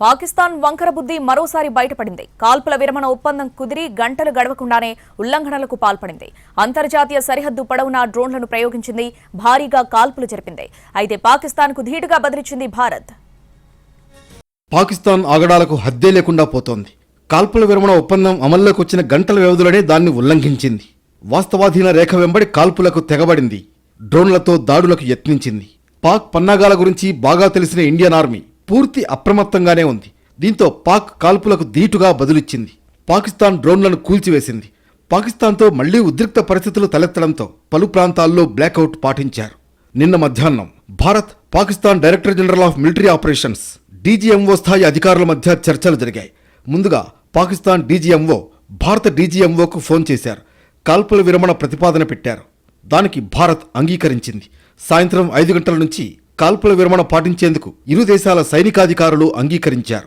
పాకిస్తాన్ వంకర బుద్ధి మరోసారి బయటపడింది. కాల్పుల విరమణ ఒప్పందం కుదిరి గంటలు గడవకుండానే ఉల్లంఘనలకు పాల్పడింది. అంతర్జాతీయ సరిహద్దు పొడవునా డ్రోన్లను ప్రయోగించింది. భారీగా కాల్పులు జరిపింది. అయితే పాకిస్తాన్కు ధీటుగా బదిలిచ్చింది భారత్. పాకిస్తాన్ ఆగడాలకు హద్దే లేకుండా పోతోంది. కాల్పుల విరమణ ఒప్పందం అమల్లోకి వచ్చిన గంటల వ్యవధిలోనే దాన్ని ఉల్లంఘించింది. వాస్తవాధీన రేఖ వెంబడి కాల్పులకు తెగబడింది. డ్రోన్లతో దాడులకు యత్నించింది. పాక్ పన్నాగాల గురించి బాగా తెలిసిన ఇండియన్ ఆర్మీ పూర్తి అప్రమత్తంగానే ఉంది. దీంతో పాక్ కాల్పులకు ధీటుగా బదులిచ్చింది. పాకిస్తాన్ డ్రోన్లను కూల్చివేసింది. పాకిస్తాన్తో మళ్లీ ఉద్రిక్త పరిస్థితులు తలెత్తడంతో పలు ప్రాంతాల్లో బ్లాకౌట్ పాటించారు. నిన్న మధ్యాహ్నం Bharat Pakistan director general of military operations DGMO స్థాయి అధికారుల మధ్య చర్చలు జరిగాయి. ముందుగా పాకిస్తాన్ డీజీఎంఓ భారత డీజీఎంఓకు ఫోన్ చేశారు. కాల్పుల విరమణ ప్రతిపాదన పెట్టారు. దానికి భారత్ అంగీకరించింది. సాయంత్రం 5 గంటల నుంచి కాల్పుల విరమణ పాటించేందుకు ఇరు దేశాల సైనికాధికారులు అంగీకరించారు.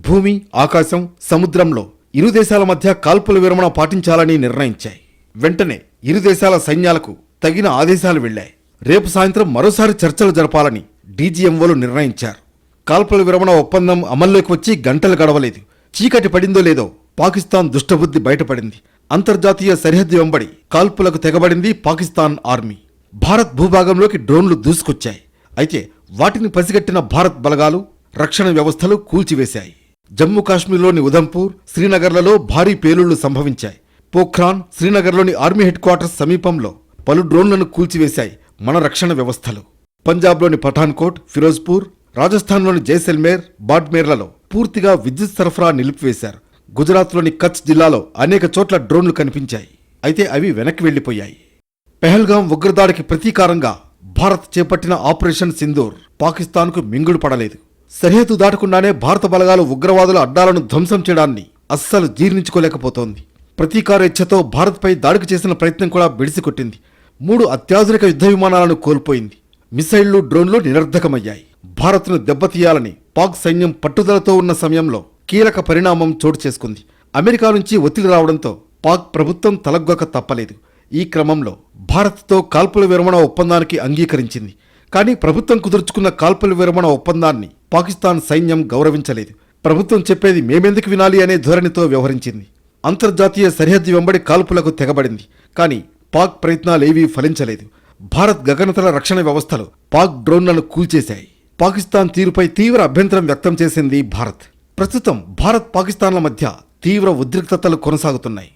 భూమి, ఆకాశం, సముద్రంలో ఇరు దేశాల మధ్య కాల్పుల విరమణ పాటించాలని నిర్ణయించాయి. వెంటనే ఇరు దేశాల సైన్యాలకు తగిన ఆదేశాలు వెళ్లాయి. రేపు సాయంత్రం మరోసారి చర్చలు జరపాలని డీజీఎంఓలు నిర్ణయించారు. కాల్పుల విరమణ ఒప్పందం అమల్లోకి వచ్చి గంటలు గడవలేదు. చీకటి పడిందో లేదో పాకిస్తాన్ దుష్టబుద్ధి బయటపడింది. అంతర్జాతీయ సరిహద్దు వెంబడి కాల్పులకు తెగబడింది పాకిస్తాన్ ఆర్మీ. భారత్ భూభాగంలోకి డ్రోన్లు దూసుకొచ్చాయి. అయితే వాటిని పసిగట్టిన భారత్ బలగాలు రక్షణ వ్యవస్థలు కూల్చివేశాయి. జమ్మూ కాశ్మీర్లోని ఉధంపూర్, శ్రీనగర్లలో భారీ పేలుళ్లు సంభవించాయి. పోఖ్రాన్, శ్రీనగర్లోని ఆర్మీ హెడ్ క్వార్టర్స్ సమీపంలో పలు డ్రోన్లను కూల్చివేశాయి మన రక్షణ వ్యవస్థలు. పంజాబ్లోని పఠాన్కోట్, ఫిరోజ్పూర్, రాజస్థాన్లోని జైసల్మేర్, బాడ్మేర్లలో పూర్తిగా విద్యుత్ సరఫరా నిలిపివేశారు. గుజరాత్లోని కచ్ జిల్లాలో అనేక చోట్ల డ్రోన్లు కనిపించాయి. అయితే అవి వెనక్కి వెళ్లిపోయాయి. పెహల్గాం ఉగ్రదాడికి ప్రతీకారంగా భారత్ చేపట్టిన ఆపరేషన్ సింధూర్ పాకిస్తాన్కు మింగుడు పడలేదు. సరిహద్దు దాటకుండానే భారత బలగాలు ఉగ్రవాదుల అడ్డాలను ధ్వంసం చేయడాన్ని అస్సలు జీర్ణించుకోలేకపోతోంది. ప్రతీకార ఇచ్ఛతో భారత్పై దాడికి చేసిన ప్రయత్నం కూడా బెడిసికొట్టింది. 3 అత్యాధునిక యుద్ధ విమానాలను కోల్పోయింది. మిసైళ్లు, డ్రోన్లు నిరర్ధకమయ్యాయి. భారత్ను దెబ్బతీయాలని పాక్ సైన్యం పట్టుదలతో ఉన్న సమయంలో కీలక పరిణామం చోటు చేసుకుంది. అమెరికా నుంచి ఒత్తిడి రావడంతో పాక్ ప్రభుత్వం తలగ్గొక తప్పలేదు. ఈ క్రమంలో భారత్తో కాల్పుల విరమణ ఒప్పందానికి అంగీకరించింది. కానీ ప్రభుత్వం కుదుర్చుకున్న కాల్పుల విరమణ ఒప్పందాన్ని పాకిస్తాన్ సైన్యం గౌరవించలేదు. ప్రభుత్వం చెప్పేది మేమెందుకు వినాలి అనే ధోరణితో వ్యవహరించింది. అంతర్జాతీయ సరిహద్దు వెంబడి కాల్పులకు తెగబడింది. కానీ పాక్ ప్రయత్నాలేవీ ఫలించలేదు. భారత్ గగనతల రక్షణ వ్యవస్థలు పాక్ డ్రోన్లను కూల్చేశాయి. పాకిస్తాన్ తీరుపై తీవ్ర అభ్యంతరం వ్యక్తం చేసింది భారత్. ప్రస్తుతం భారత్, పాకిస్తాన్ల మధ్య తీవ్ర ఉద్రిక్తతలు కొనసాగుతున్నాయి.